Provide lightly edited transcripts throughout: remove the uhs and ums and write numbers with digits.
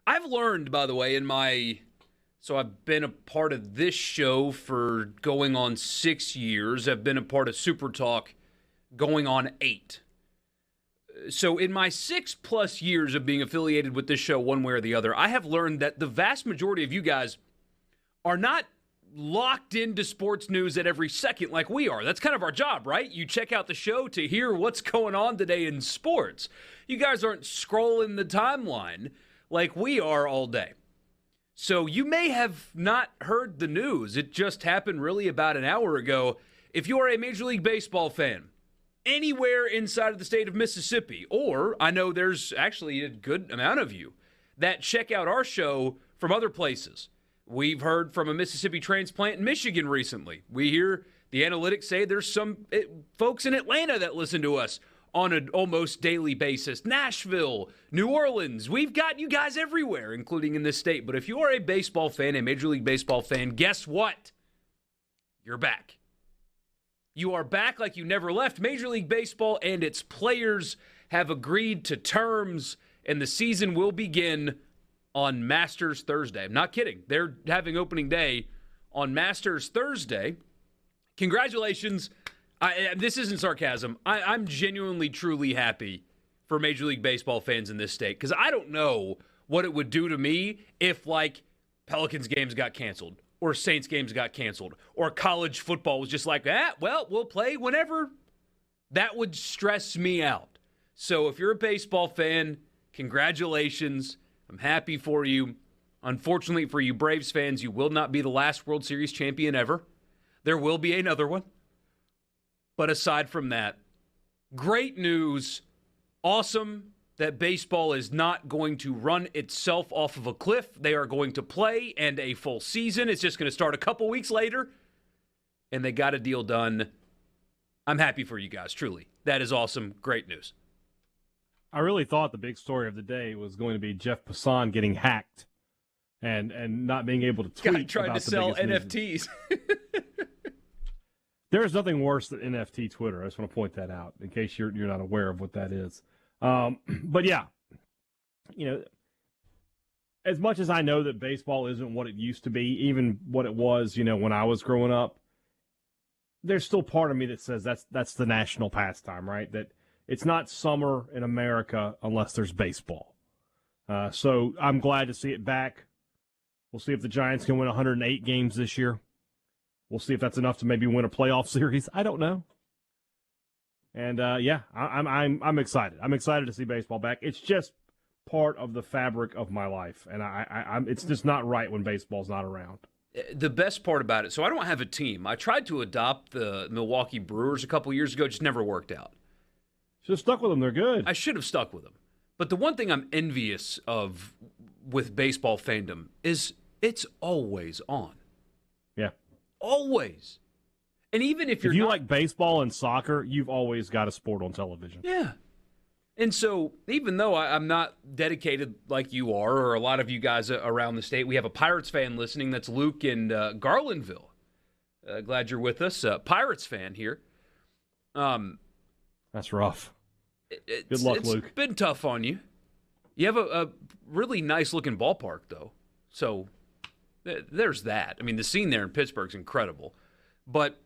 I've learned, by the way, so I've been a part of this show for going on 6 years. I've been a part of SuperTalk going on 8. So in my 6+ years of being affiliated with this show one way or the other, I have learned that the vast majority of you guys are not locked into sports news at every second like we are. That's kind of our job, right? You check out the show to hear what's going on today in sports. You guys aren't scrolling the timeline like we are all day. So you may have not heard the news. It just happened really about an hour ago. If you are a Major League Baseball fan, anywhere inside of the state of Mississippi, or I know there's actually a good amount of you that check out our show from other places. We've heard from a Mississippi transplant in Michigan recently. We hear the analytics say there's some folks in Atlanta that listen to us on an almost daily basis. Nashville, New Orleans, we've got you guys everywhere, including in this state. But if you are a baseball fan, a Major League Baseball fan, guess what? You're back. You are back like you never left. Major League Baseball and its players have agreed to terms, and the season will begin on Masters Thursday. I'm not kidding. They're having opening day on Masters Thursday. Congratulations. This isn't sarcasm. I'm genuinely, truly happy for Major League Baseball fans in this state because I don't know what it would do to me if, like, Pelicans games got canceled or Saints games got canceled or college football was just like, well, we'll play whenever. That would stress me out. So if you're a baseball fan, congratulations. I'm happy for you. Unfortunately for you Braves fans, you will not be the last World Series champion ever. There will be another one. But aside from that, great news. Awesome that baseball is not going to run itself off of a cliff. They are going to play and a full season. It's just going to start a couple weeks later. And they got a deal done. I'm happy for you guys, truly. That is awesome. Great news. I really thought the big story of the day was going to be Jeff Passan getting hacked and not being able to tweet. Guy tried to sell NFTs. There is nothing worse than NFT Twitter. I just want to point that out in case you're not aware of what that is. But yeah, as much as I know that baseball isn't what it used to be, even what it was, when I was growing up, there's still part of me that says that's the national pastime, right? That it's not summer in America unless there's baseball. So I'm glad to see it back. We'll see if the Giants can win 108 games this year. We'll see if that's enough to maybe win a playoff series. I don't know. And I'm excited. I'm excited to see baseball back. It's just part of the fabric of my life, and I'm it's just not right when baseball's not around. The best part about it, so I don't have a team. I tried to adopt the Milwaukee Brewers a couple years ago, just never worked out. Should have stuck with them. They're good. I should have stuck with them. But the one thing I'm envious of with baseball fandom is it's always on. Yeah. Always. And even if you like baseball and soccer, you've always got a sport on television. Yeah. And so even though I'm not dedicated like you are or a lot of you guys around the state, we have a Pirates fan listening. That's Luke in Garlandville. Glad you're with us. Pirates fan here. That's rough. Good luck, Luke. It's been tough on you. You have a really nice-looking ballpark, though. So there's that. I mean, the scene there in Pittsburgh's incredible. But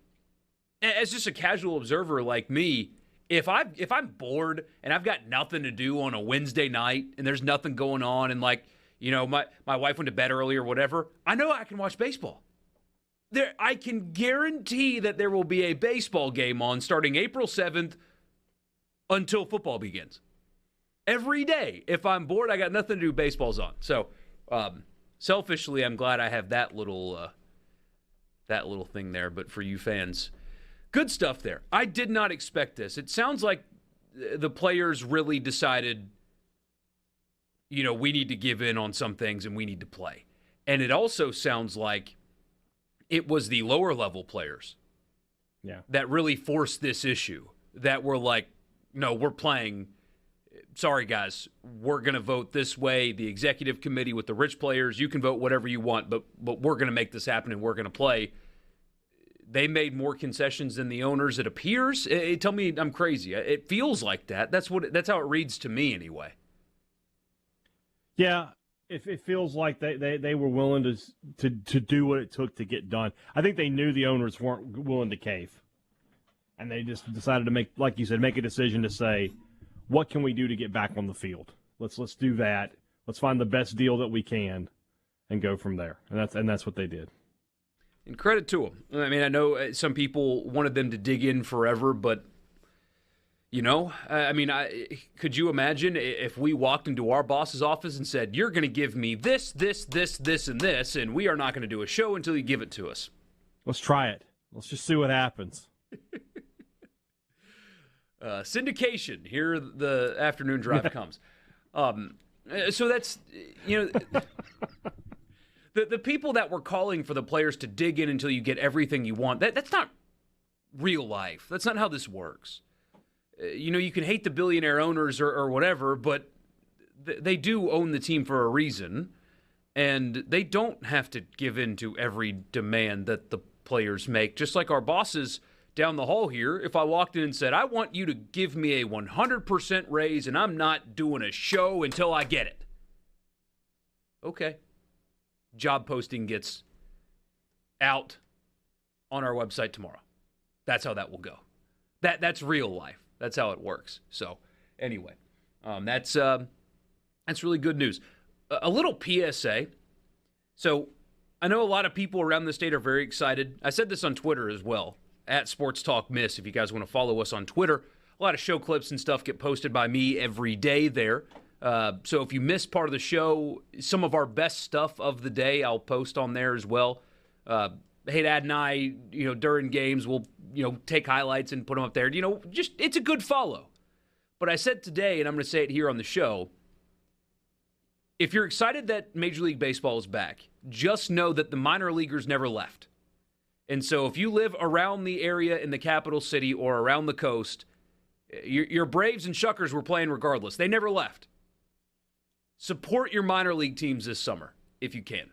as just a casual observer like me, if I'm bored and I've got nothing to do on a Wednesday night and there's nothing going on and, like, my wife went to bed early or whatever, I know I can watch baseball. I can guarantee that there will be a baseball game on starting April 7th until football begins. Every day, if I'm bored, I got nothing to do, baseball's on. So, selfishly, I'm glad I have that little thing there. But for you fans, good stuff there. I did not expect this. It sounds like the players really decided, we need to give in on some things and we need to play. And it also sounds like it was the lower level players that really forced this issue, that were like, no, we're playing. Sorry, guys, we're going to vote this way. The executive committee with the rich players, you can vote whatever you want, but we're going to make this happen and we're going to play. They made more concessions than the owners, it appears. Tell me I'm crazy. It feels like that. That's how it reads to me anyway. Yeah, it feels like they were willing to do what it took to get done. I think they knew the owners weren't willing to cave, and they just decided to make, like you said, make a decision to say, what can we do to get back on the field? Let's do that. Let's find the best deal that we can, and go from there. And that's what they did. And credit to them. I mean, I know some people wanted them to dig in forever, but could you imagine if we walked into our boss's office and said, "You're going to give me this, this, this, this, and this, and we are not going to do a show until you give it to us"? Let's try it. Let's just see what happens. Syndication. Here the afternoon drive comes. So that's, the people that were calling for the players to dig in until you get everything you want, that's not real life. That's not how this works. You can hate the billionaire owners or whatever, but they do own the team for a reason, and they don't have to give in to every demand that the players make. Just like our bosses down the hall here, if I walked in and said, "I want you to give me a 100% raise, and I'm not doing a show until I get it." Okay. Job posting gets out on our website tomorrow. That's how that will go. That's real life. That's how it works. So, anyway, that's really good news. A little PSA. So, I know a lot of people around the state are very excited. I said this on Twitter as well, at Sports Talk Miss, if you guys want to follow us on Twitter. A lot of show clips and stuff get posted by me every day there. So if you missed part of the show, some of our best stuff of the day, I'll post on there as well. Hey, Dad and I, during games, we'll, take highlights and put them up there. Just it's a good follow. But I said today, and I'm going to say it here on the show, if you're excited that Major League Baseball is back, just know that the minor leaguers never left. And so if you live around the area in the capital city or around the coast, your Braves and Shuckers were playing regardless. They never left. Support your minor league teams this summer, if you can.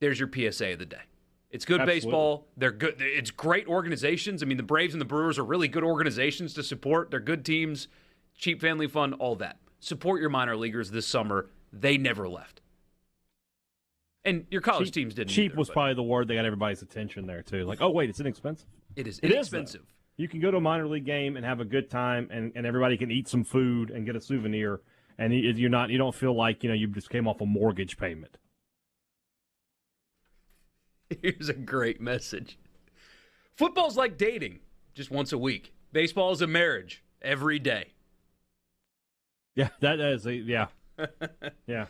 There's your PSA of the day. It's good baseball. They're good. It's great organizations. I mean, the Braves and the Brewers are really good organizations to support. They're good teams, cheap family fun, all that. Support your minor leaguers this summer. They never left. And your college teams didn't Cheap either, was probably the word that got everybody's attention there, too. Like, oh, wait, it's inexpensive? It is inexpensive. You can go to a minor league game and have a good time, and everybody can eat some food and get a souvenir, and you don't feel like, you just came off a mortgage payment. Here's a great message. Football's like dating, just once a week. Baseball is a marriage, every day. Yeah, that is yeah. Yeah.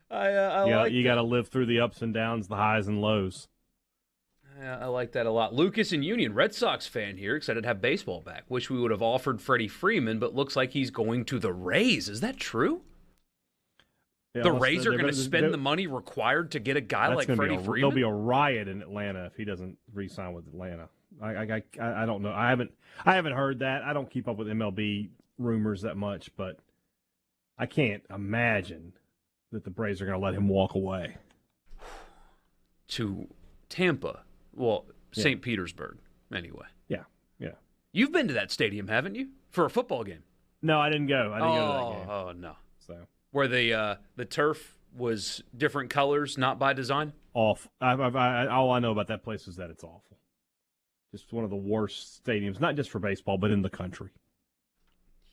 You got to live through the ups and downs, the highs and lows. Yeah, I like that a lot. Lucas in Union, Red Sox fan here, excited to have baseball back. Wish we would have offered Freddie Freeman, but looks like he's going to the Rays. Is that true? Yeah, the Rays are going to spend the money required to get a guy like Freddie Freeman? There'll be a riot in Atlanta if he doesn't re-sign with Atlanta. I don't know. I haven't heard that. I don't keep up with MLB rumors that much, but I can't imagine that the Braves are going to let him walk away. To Tampa. Well, St. Petersburg, anyway. Yeah. You've been to that stadium, haven't you? For a football game? No, I didn't go. I didn't go to that game. Oh, no. So where the turf was different colors, not by design? Awful. All I know about that place is that it's awful. Just one of the worst stadiums, not just for baseball, but in the country.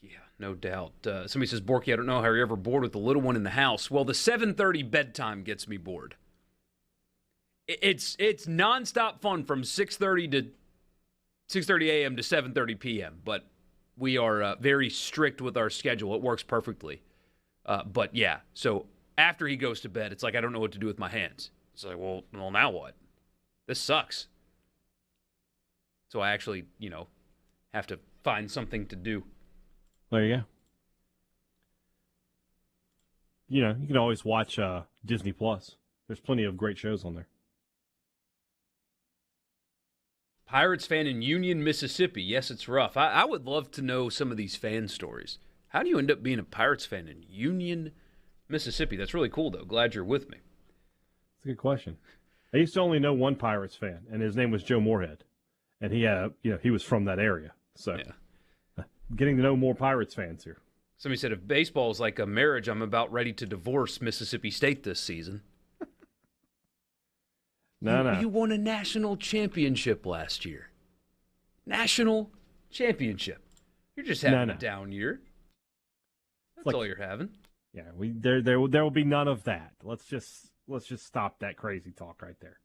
Yeah, no doubt. Somebody says, Borky, I don't know how you're ever bored with the little one in the house. Well, the 7:30 bedtime gets me bored. It's nonstop fun from 6:30 a.m. to 7:30 p.m., but we are very strict with our schedule. It works perfectly. But, yeah, so after he goes to bed, it's like I don't know what to do with my hands. It's like, well now what? This sucks. So I actually, have to find something to do. There you go. You can always watch Disney Plus. There's plenty of great shows on there. Pirates fan in Union, Mississippi. Yes, it's rough. I would love to know some of these fan stories. How do you end up being a Pirates fan in Union, Mississippi? That's really cool, though. Glad you're with me. That's a good question. I used to only know one Pirates fan, and his name was Joe Moorhead. And he was from that area. So getting to know more Pirates fans here. Somebody said if baseball is like a marriage, I'm about ready to divorce Mississippi State this season. No. You won a national championship last year. National championship. You're just having a down year. That's all you're having. Yeah, there will be none of that. Let's just stop that crazy talk right there.